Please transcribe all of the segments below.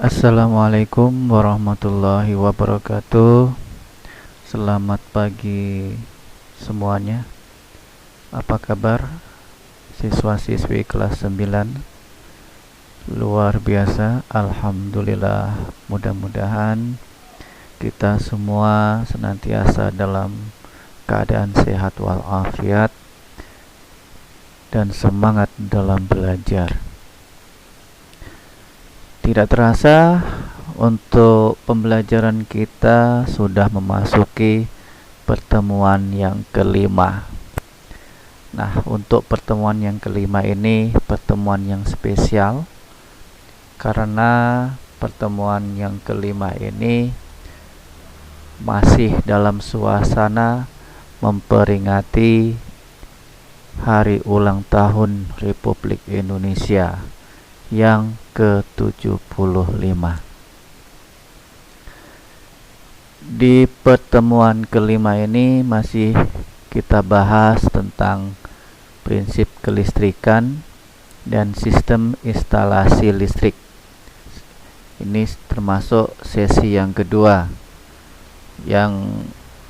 Assalamualaikum warahmatullahi wabarakatuh. Selamat pagi semuanya. Apa kabar siswa-siswi kelas 9? Luar biasa, alhamdulillah. Mudah-mudahan kita semua senantiasa dalam keadaan sehat walafiat dan semangat dalam belajar. Tidak terasa, untuk pembelajaran kita sudah memasuki pertemuan yang kelima. Nah, untuk pertemuan yang kelima ini pertemuan yang spesial karena pertemuan yang kelima ini masih dalam suasana memperingati Hari Ulang Tahun Republik Indonesia yang ke-75. Di pertemuan kelima ini masih kita bahas tentang prinsip kelistrikan dan sistem instalasi listrik. Ini termasuk sesi yang kedua, yang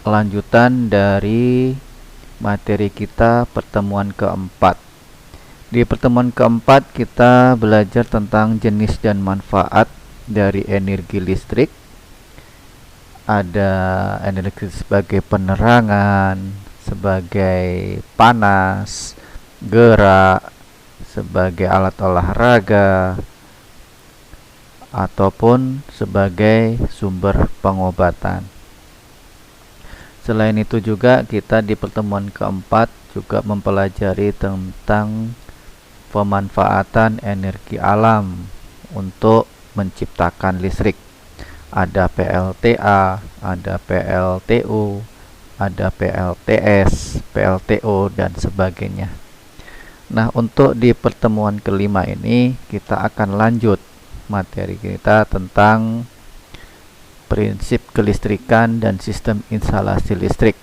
lanjutan dari materi kita pertemuan keempat. Di pertemuan keempat kita belajar tentang jenis dan manfaat dari energi listrik. Ada energi sebagai penerangan, sebagai panas, gerak, sebagai alat olahraga, ataupun sebagai sumber pengobatan. Selain itu juga kita di pertemuan keempat juga mempelajari tentang pemanfaatan energi alam untuk menciptakan listrik. Ada PLTA, ada PLTU, ada PLTS, PLTO, dan sebagainya. Nah, untuk di pertemuan kelima ini kita akan lanjut materi kita tentang prinsip kelistrikan dan sistem instalasi listrik.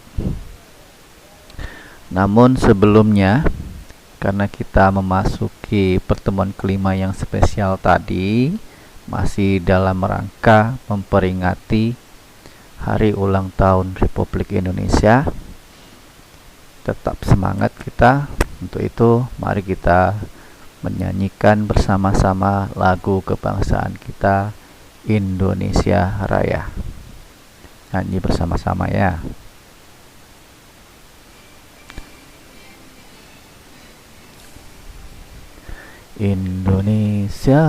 Namun sebelumnya, karena kita memasuki pertemuan kelima yang spesial tadi, masih dalam rangka memperingati Hari Ulang Tahun Republik Indonesia, tetap semangat kita. Untuk itu, mari kita menyanyikan bersama-sama lagu kebangsaan kita, Indonesia Raya. Nyanyi bersama-sama ya. Indonesia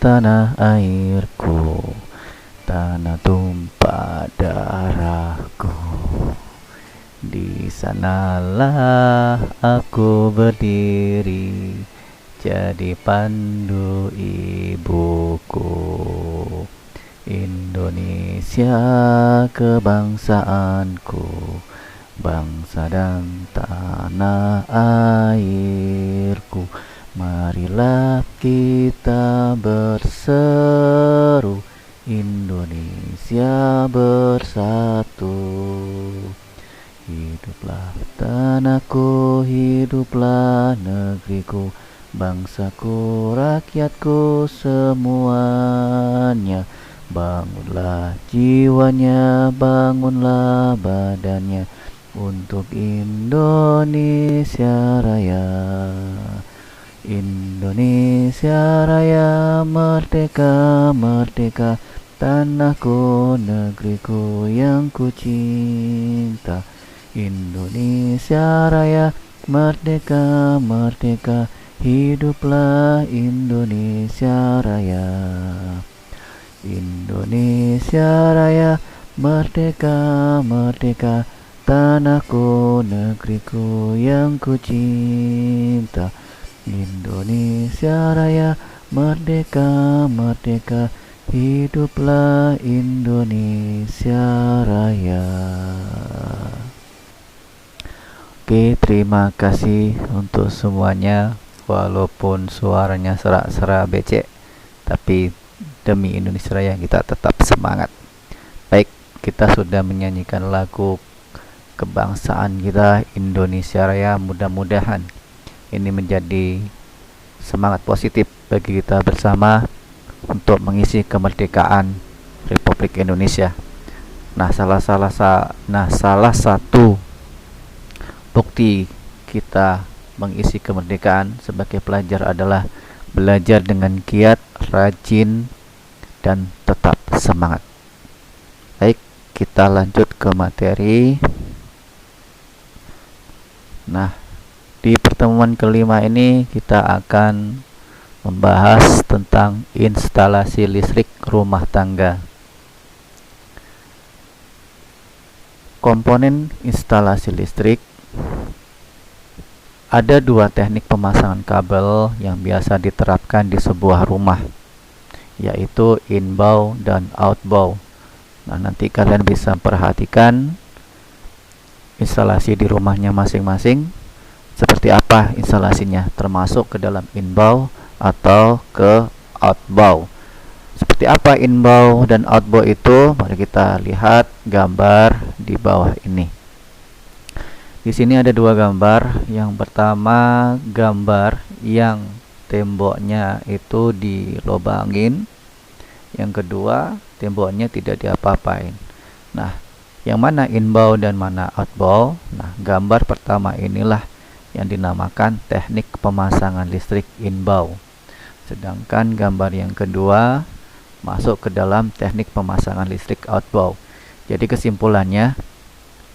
tanah airku, tanah tumpah darahku. Di sanalah aku berdiri, jadi pandu ibuku. Indonesia kebangsaanku, bangsa dan tanah airku. Marilah kita berseru, Indonesia bersatu. Hiduplah tanahku, hiduplah negeriku, bangsaku, rakyatku semuanya. Bangunlah jiwanya, bangunlah badannya, untuk Indonesia Raya. Indonesia Raya, merdeka, merdeka, tanahku, negeriku yang ku cinta. Indonesia Raya, merdeka, merdeka, hiduplah Indonesia Raya. Indonesia Raya, merdeka, merdeka, tanahku, negeriku yang ku cinta. Indonesia Raya, merdeka, merdeka, hiduplah Indonesia Raya. Oke, terima kasih untuk semuanya. Walaupun suaranya serak-serak becek, tapi demi Indonesia Raya kita tetap semangat. Baik, kita sudah menyanyikan lagu kebangsaan kita, Indonesia Raya. Mudah-mudahan ini menjadi semangat positif bagi kita bersama untuk mengisi kemerdekaan Republik Indonesia. Nah, salah satu bukti kita mengisi kemerdekaan sebagai pelajar adalah belajar dengan giat, rajin, dan tetap semangat. Baik, kita lanjut ke materi. Nah, di pertemuan kelima ini kita akan membahas tentang instalasi listrik rumah tangga. Komponen instalasi listrik. Ada dua teknik pemasangan kabel yang biasa diterapkan di sebuah rumah, yaitu inbound dan outbound. Nah, nanti kalian bisa perhatikan instalasi di rumahnya masing-masing seperti apa instalasinya, termasuk ke dalam inbound atau ke outbound. Seperti apa inbound dan outbound itu? Mari kita lihat gambar di bawah ini. Di sini ada dua gambar. Yang pertama gambar yang temboknya itu dilobangin. Yang kedua temboknya tidak diapa-apain. Nah, yang mana inbound dan mana outbound? Nah, gambar pertama inilah yang dinamakan teknik pemasangan listrik inbound. Sedangkan gambar yang kedua masuk ke dalam teknik pemasangan listrik outbound. Jadi kesimpulannya,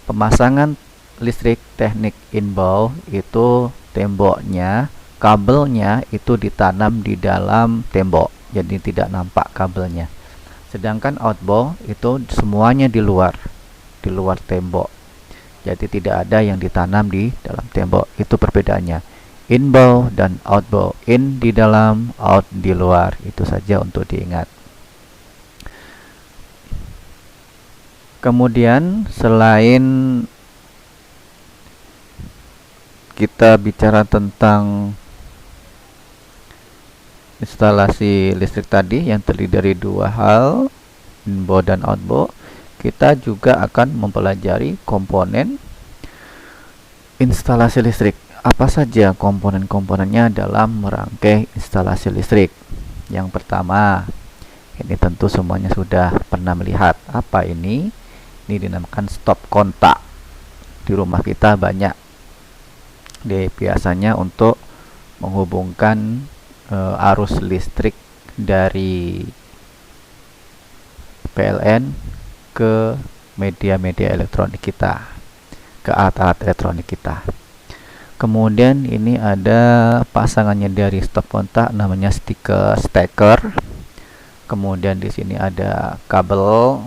pemasangan listrik teknik inbound itu temboknya, kabelnya itu ditanam di dalam tembok, jadi tidak nampak kabelnya. Sedangkan outbound itu semuanya di luar tembok, jadi tidak ada yang ditanam di dalam tembok. Itu perbedaannya inbound dan outbound. In di dalam, out di luar. Itu saja untuk diingat. Kemudian selain kita bicara tentang instalasi listrik tadi yang terdiri dari dua hal, inbound dan outbound, kita juga akan mempelajari komponen instalasi listrik. Apa saja komponen-komponennya dalam merangkai instalasi listrik? Yang pertama, ini tentu semuanya sudah pernah melihat. Apa ini? Ini dinamakan stop kontak. Di rumah kita banyak. Biasanya untuk menghubungkan arus listrik dari PLN ke media-media elektronik kita, ke alat-alat elektronik kita. Kemudian ini ada pasangannya dari stop kontak, namanya steker. Kemudian di sini ada kabel.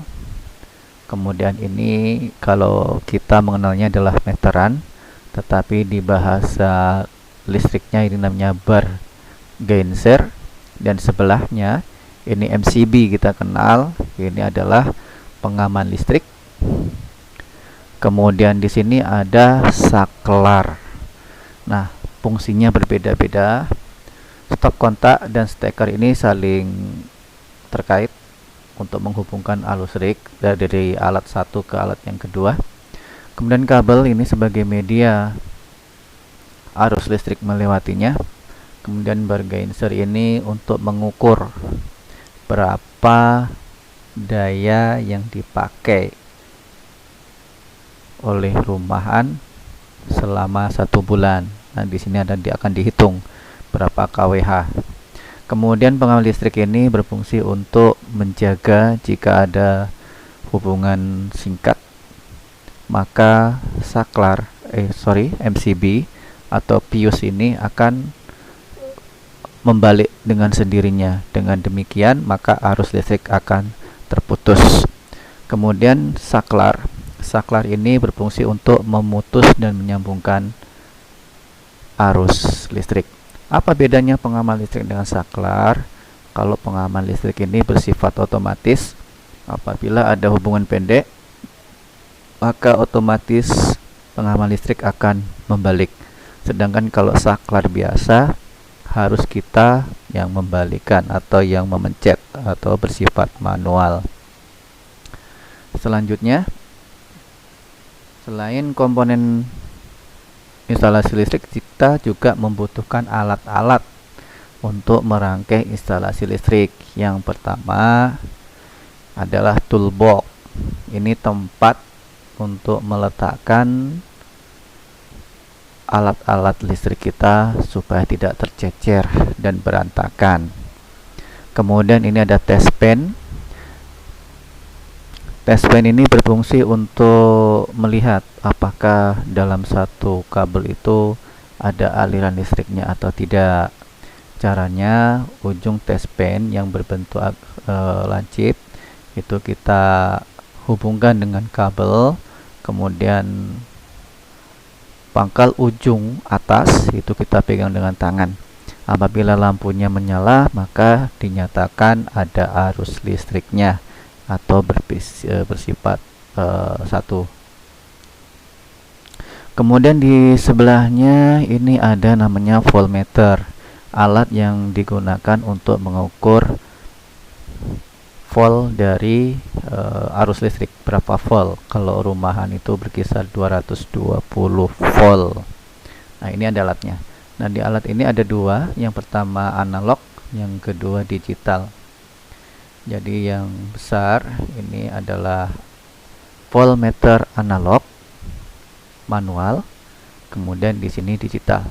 Kemudian ini kalau kita mengenalnya adalah meteran, tetapi di bahasa listriknya ini namanya bar gauger, dan sebelahnya ini MCB kita kenal, ini adalah pengaman listrik. Kemudian di sini ada saklar. Nah, fungsinya berbeda-beda. Stop kontak dan steker ini saling terkait untuk menghubungkan arus listrik dari alat satu ke alat yang kedua. Kemudian kabel ini sebagai media arus listrik melewatinya. Kemudian bar gauger ini untuk mengukur berapa daya yang dipakai oleh rumahan selama 1 bulan. Nah, di sini akan dihitung berapa kWh. Kemudian pengaman listrik ini berfungsi untuk menjaga jika ada hubungan singkat, maka MCB atau fuse ini akan membalik dengan sendirinya. Dengan demikian, maka arus listrik akan terputus. Kemudian saklar ini berfungsi untuk memutus dan menyambungkan arus listrik. Apa bedanya pengaman listrik dengan saklar? Kalau pengaman listrik ini bersifat otomatis, apabila ada hubungan pendek, maka otomatis pengaman listrik akan membalik. Sedangkan kalau saklar biasa, harus kita yang membalikkan atau yang memencet atau bersifat manual. Selanjutnya, selain komponen instalasi listrik, kita juga membutuhkan alat-alat untuk merangkai instalasi listrik. Yang pertama adalah toolbox. Ini tempat untuk meletakkan alat-alat listrik kita supaya tidak tercecer dan berantakan. Kemudian ini ada test pen. Test pen ini berfungsi untuk melihat apakah dalam satu kabel itu ada aliran listriknya atau tidak. Caranya, ujung test pen yang berbentuk lancip itu kita hubungkan dengan kabel, kemudian pangkal ujung atas itu kita pegang dengan tangan. Apabila lampunya menyala, maka dinyatakan ada arus listriknya atau bersifat satu. Kemudian di sebelahnya ini ada namanya voltmeter, alat yang digunakan untuk mengukur volt dari arus listrik, berapa volt. Kalau rumahan itu berkisar 220 volt. Nah, ini ada alatnya. Nah, di alat ini ada dua, yang pertama analog, yang kedua digital. Jadi yang besar ini adalah voltmeter analog manual, kemudian di sini digital.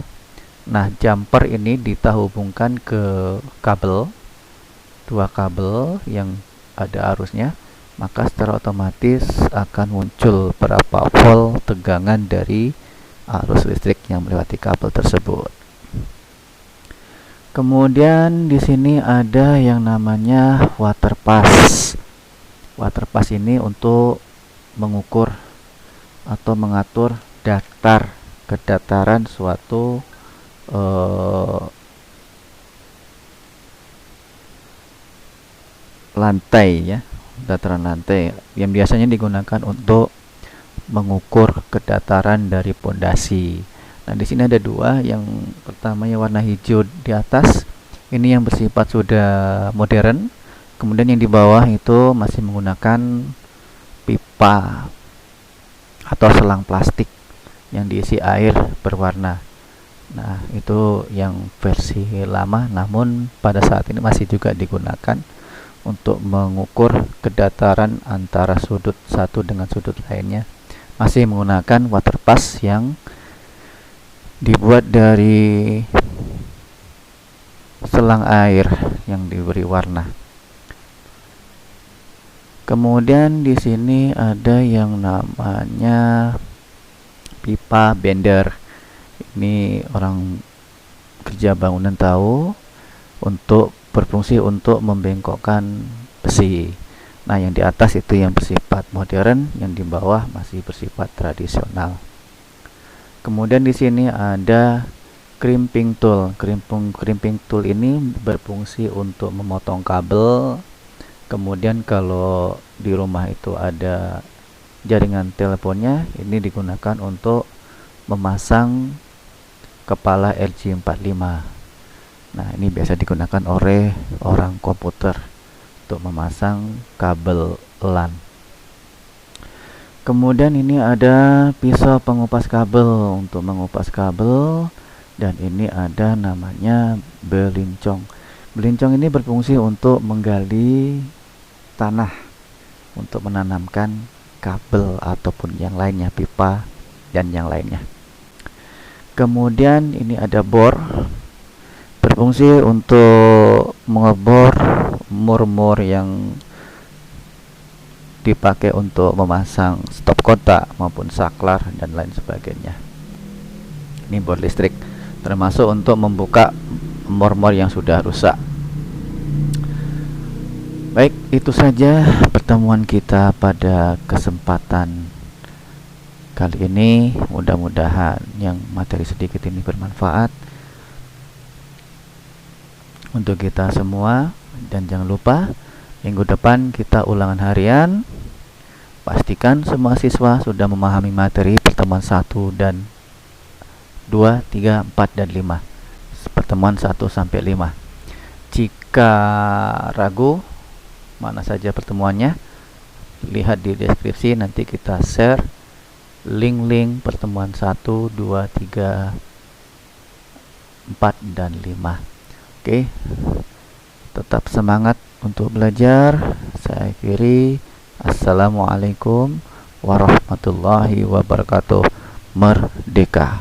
Nah, jumper ini kita hubungkan ke kabel, dua kabel yang ada arusnya, maka secara otomatis akan muncul berapa volt tegangan dari arus listrik yang melewati kabel tersebut. Kemudian di sini ada yang namanya water pass. Water pass ini untuk mengukur atau mengatur kedataran suatu lantai, ya, dataran lantai yang biasanya digunakan untuk mengukur kedataran dari pondasi. Nah, di sini ada dua. Yang pertama yang warna hijau di atas, ini yang bersifat sudah modern. Kemudian yang di bawah itu masih menggunakan pipa atau selang plastik yang diisi air berwarna. Nah, itu yang versi lama, namun pada saat ini masih juga digunakan untuk mengukur kedataran antara sudut satu dengan sudut lainnya. Masih menggunakan water pass yang dibuat dari selang air yang diberi warna. Kemudian di sini ada yang namanya pipa bender. Ini orang kerja bangunan tahu, untuk berfungsi untuk membengkokkan besi. Nah, yang di atas itu yang bersifat modern, yang di bawah masih bersifat tradisional. Kemudian di sini ada crimping tool. Crimping tool ini berfungsi untuk memotong kabel. Kemudian kalau di rumah itu ada jaringan teleponnya, ini digunakan untuk memasang kepala RJ45. Nah, ini biasa digunakan oleh orang komputer untuk memasang kabel LAN. Kemudian ini ada pisau pengupas kabel untuk mengupas kabel, dan ini ada namanya belincong. Belincong ini berfungsi untuk menggali tanah untuk menanamkan kabel ataupun yang lainnya, pipa dan yang lainnya. Kemudian ini ada bor, berfungsi untuk mengebor mur-mur yang dipakai untuk memasang stop kontak maupun saklar dan lain sebagainya. Ini bor listrik, termasuk untuk membuka mur-mur yang sudah rusak. Baik, itu saja pertemuan kita pada kesempatan kali ini. Mudah-mudahan yang materi sedikit ini bermanfaat untuk kita semua, dan jangan lupa minggu depan kita ulangan harian. Pastikan semua siswa sudah memahami materi pertemuan 1 dan 2, 3, 4, dan 5. Pertemuan 1 sampai 5. Jika ragu mana saja pertemuannya, lihat di deskripsi, nanti kita share link-link pertemuan 1, 2, 3, 4, dan 5. Oke, tetap semangat untuk belajar. Saya akhiri. Assalamualaikum warahmatullahi wabarakatuh. Merdeka!